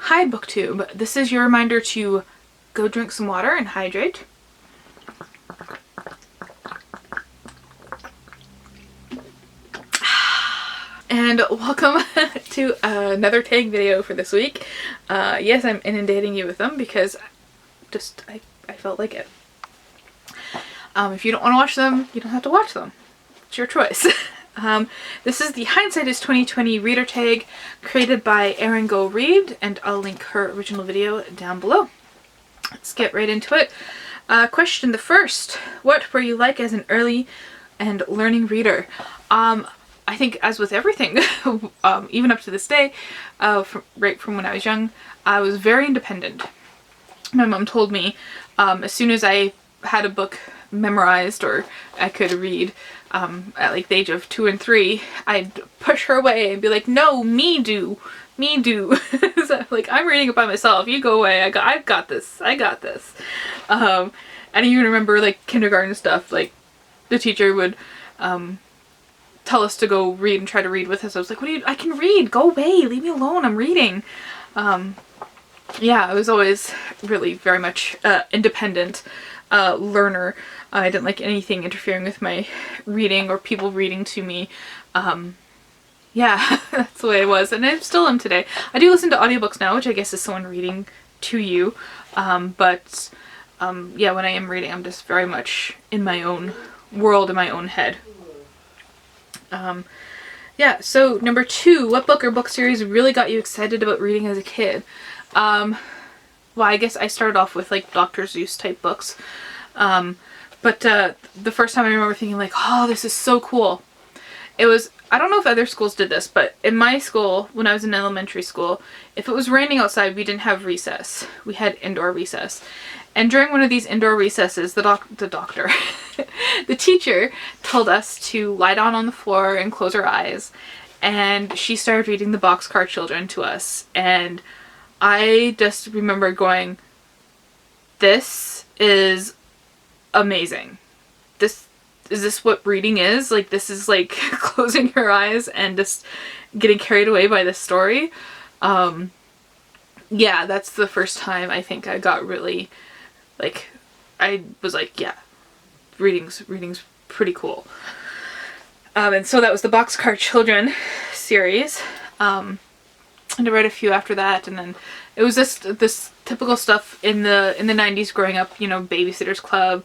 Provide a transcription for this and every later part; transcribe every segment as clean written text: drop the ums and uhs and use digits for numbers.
Hi BookTube, this is your reminder to go drink some water and hydrate. And welcome to another tag video for this week. Yes, I'm inundating you with them because I felt like it. If you don't want to watch them, you don't have to watch them. It's your choice. This is the Hindsight is 2020 reader tag created by Erin Go Reed, and I'll link her original video down below. Let's get right into it. Question the first. What were you like as an early and learning reader? I think as with everything, even up to this day, right from when I was young, I was very independent. My mom told me as soon as I had a book memorized or I could read at like the age of 2 and 3, I'd push her away and be like, no, me do. So, like, I'm reading it by myself, you go away, I've got this. And I even remember like kindergarten stuff, like the teacher would tell us to go read and try to read with us. I was like, I can read, go away, leave me alone, I'm reading. Yeah, I was always really very much independent learner. I didn't like anything interfering with my reading or people reading to me. Yeah, that's the way I was, and I still am today. I do listen to audiobooks now, which I guess is someone reading to you, but yeah, when I am reading, I'm just very much in my own world, in my own head. Yeah, so number 2, what book or book series really got you excited about reading as a kid? Well, I guess I started off with like Dr. Seuss type books. But the first time I remember thinking like, oh, this is so cool. It was, I don't know if other schools did this, but in my school, when I was in elementary school, if it was raining outside, we didn't have recess. We had indoor recess. And during one of these indoor recesses, the teacher told us to lie down on the floor and close our eyes. And she started reading The Boxcar Children to us. And I just remember going, this is amazing. Is this what reading is? Like, this is like closing your eyes and just getting carried away by this story. Yeah, that's the first time I think I got really, like, I was like, yeah, reading's pretty cool. And so that was the Boxcar Children series. And I read a few after that, and then it was just this typical stuff in the 90s growing up, you know, Babysitter's Club,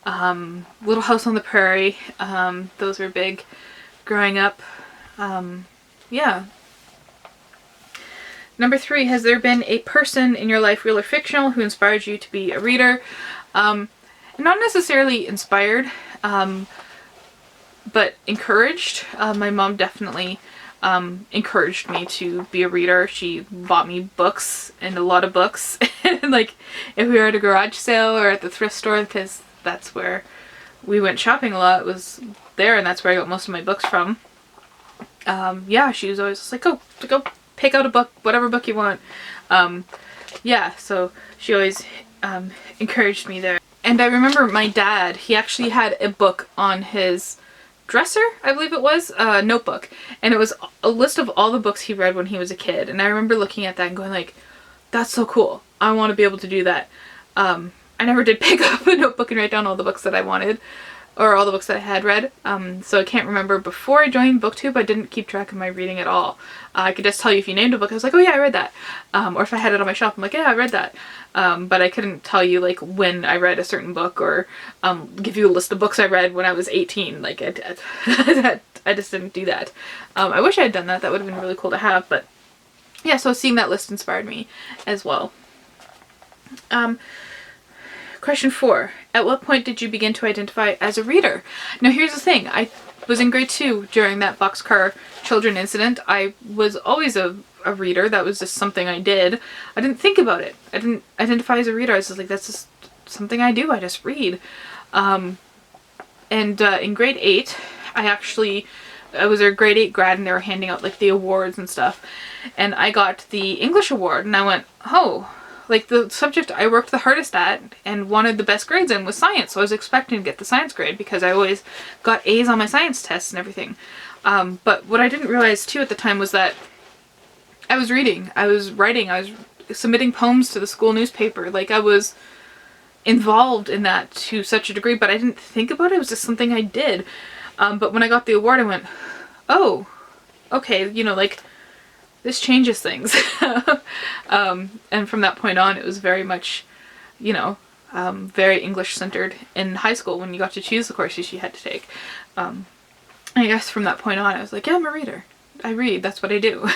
Little House on the Prairie, those were big growing up. Yeah. Number 3, has there been a person in your life, real or fictional, who inspired you to be a reader? Not necessarily inspired, but encouraged. My mom definitely encouraged me to be a reader. She bought me books, and a lot of books. And like, if we were at a garage sale or at the thrift store, because that's where we went shopping a lot, was there, and that's where I got most of my books from. Yeah, she was always like, go pick out a book, whatever book you want. Yeah, so she always encouraged me there. And I remember my dad, he actually had a book on his dresser, I believe it was, a notebook, and it was a list of all the books he read when he was a kid. And I remember looking at that and going like, that's so cool, I want to be able to do that. I never did pick up a notebook and write down all the books that I wanted, or all the books that I had read, so I can't remember. Before I joined BookTube, I didn't keep track of my reading at all. I could just tell you if you named a book, I was like, oh yeah, I read that. Or if I had it on my shelf, I'm like, yeah, I read that. But I couldn't tell you like when I read a certain book, or give you a list of books I read when I was 18. Like, I just didn't do that. I wish I had done that. That would have been really cool to have, but yeah, so seeing that list inspired me as well. Question 4. At what point did you begin to identify as a reader? Now here's the thing. I was in grade 2 during that Boxcar Children incident. I was always a reader. That was just something I did. I didn't think about it. I didn't identify as a reader. I was just like, that's just something I do. I just read. And in grade 8, I was a grade 8 grad, and they were handing out like the awards and stuff. And I got the English award, and I went, oh, like the subject I worked the hardest at and wanted the best grades in was science. So I was expecting to get the science grade because I always got A's on my science tests and everything. But what I didn't realize too at the time was that I was reading, I was writing, I was submitting poems to the school newspaper. Like, I was involved in that to such a degree, but I didn't think about it. It was just something I did. But when I got the award, I went, oh, okay, you know, like, this changes things. And from that point on, it was very much, you know, very English centered in high school when you got to choose the courses you had to take. I guess from that point on, I was like, yeah, I'm a reader. I read. That's what I do.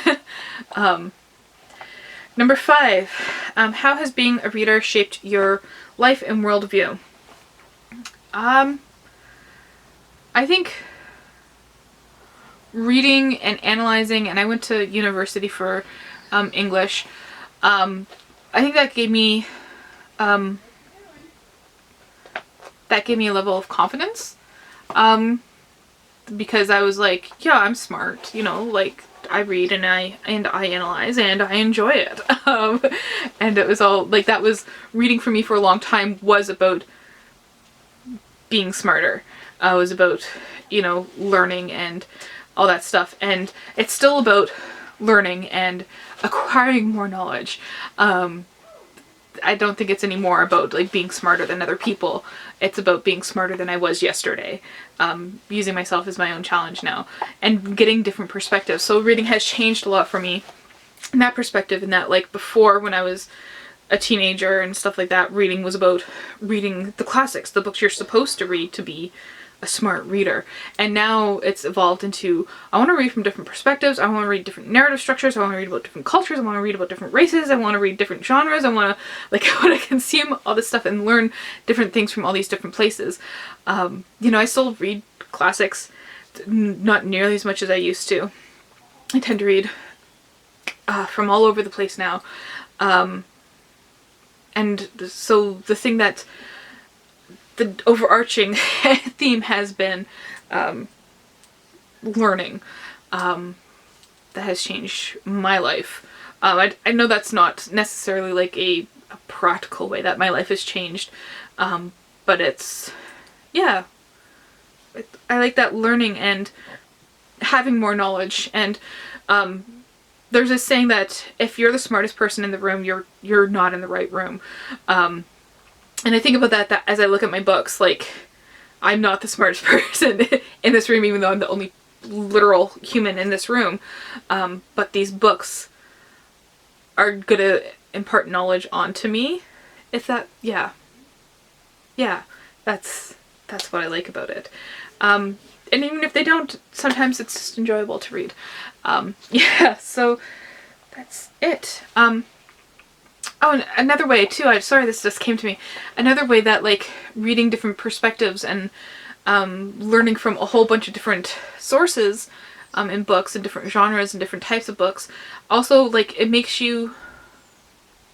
Number 5, how has being a reader shaped your life and worldview? I think reading and analyzing, and I went to university for English. I think that gave me a level of confidence. Because I was like, yeah, I'm smart, you know, like, I read and I analyze and I enjoy it. And it was all like, that was reading for me for a long time was about being smarter. It was about, you know, learning and all that stuff. And it's still about learning and acquiring more knowledge. I don't think it's any more about like being smarter than other people. It's about being smarter than I was yesterday. Using myself as my own challenge now and getting different perspectives. So reading has changed a lot for me in that perspective, in that, like, before, when I was a teenager and stuff like that, reading was about reading the classics, the books you're supposed to read to be a smart reader. And now it's evolved into, I want to read from different perspectives. I want to read different narrative structures. I want to read about different cultures. I want to read about different races. I want to read different genres. I want to consume all this stuff and learn different things from all these different places. You know, I still read classics, not nearly as much as I used to. I tend to read from all over the place now. And so the thing that the overarching theme has been learning. That has changed my life. I know that's not necessarily like a practical way that my life has changed, but it's, yeah, I like that learning and having more knowledge. And there's this saying that if you're the smartest person in the room, you're not in the right room. And I think about that as I look at my books, like, I'm not the smartest person in this room, even though I'm the only literal human in this room. But these books are gonna impart knowledge onto me. If that, yeah, that's what I like about it. And even if they don't, sometimes it's just enjoyable to read. Yeah, so that's it. Oh, and another way too, sorry this just came to me, another way that, like, reading different perspectives and learning from a whole bunch of different sources in books and different genres and different types of books, also, like, it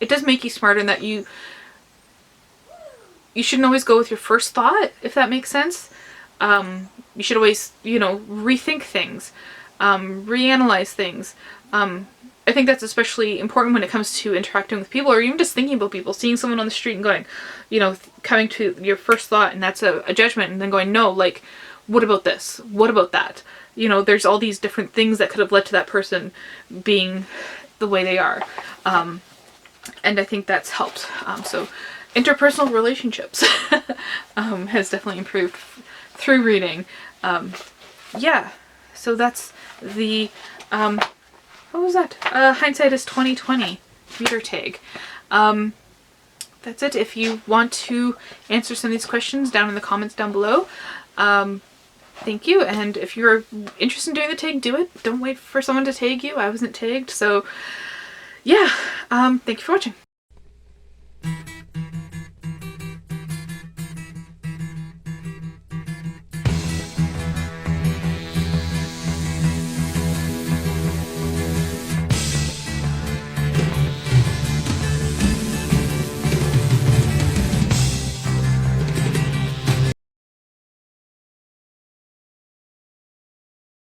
does make you smarter in that you shouldn't always go with your first thought, if that makes sense. You should always, you know, rethink things, reanalyze things. I think that's especially important when it comes to interacting with people, or even just thinking about people, seeing someone on the street and going, you know, coming to your first thought and that's a judgment, and then going, no, like, what about this? What about that? You know, there's all these different things that could have led to that person being the way they are. And I think that's helped. So interpersonal relationships has definitely improved through reading. Yeah, so that's the what was that? Hindsight is 2020 reader tag. That's it. If you want to answer some of these questions down in the comments down below, thank you. And if you're interested in doing the tag, do it. Don't wait for someone to tag you. I wasn't tagged, so yeah. Thank you for watching.